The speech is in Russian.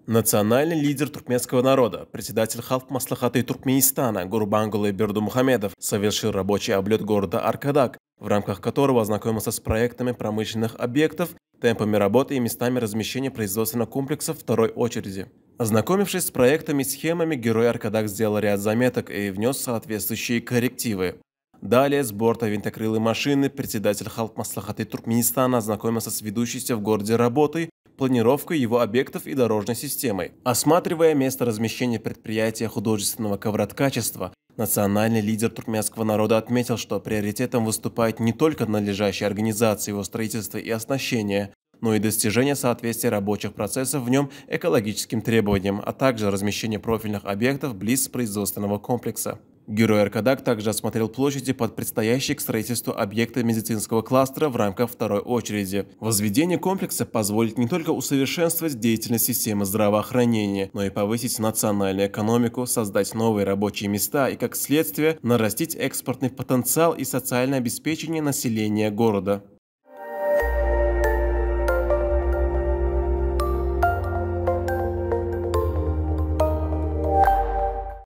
Национальный лидер туркменского народа, председатель Халк Маслахата Туркменистана Гурбангулы Бердумухамедов совершил рабочий облет города Аркадак, в рамках которого ознакомился с проектами промышленных объектов, темпами работы и местами размещения производственных комплексов второй очереди. Ознакомившись с проектами и схемами, герой Аркадак сделал ряд заметок и внес соответствующие коррективы. Далее с борта винтокрылой машины председатель Халк Маслахата Туркменистана ознакомился с ведущейся в городе работой, планировкой его объектов и дорожной системой. Осматривая место размещения предприятия художественного ковроткачества, национальный лидер туркменского народа отметил, что приоритетом выступает не только надлежащая организация его строительства и оснащения, но и достижение соответствия рабочих процессов в нем экологическим требованиям, а также размещение профильных объектов близ производственного комплекса. Герой Аркадак также осмотрел площади под предстоящие к строительству объекты медицинского кластера в рамках второй очереди. Возведение комплекса позволит не только усовершенствовать деятельность системы здравоохранения, но и повысить национальную экономику, создать новые рабочие места и, как следствие, нарастить экспортный потенциал и социальное обеспечение населения города.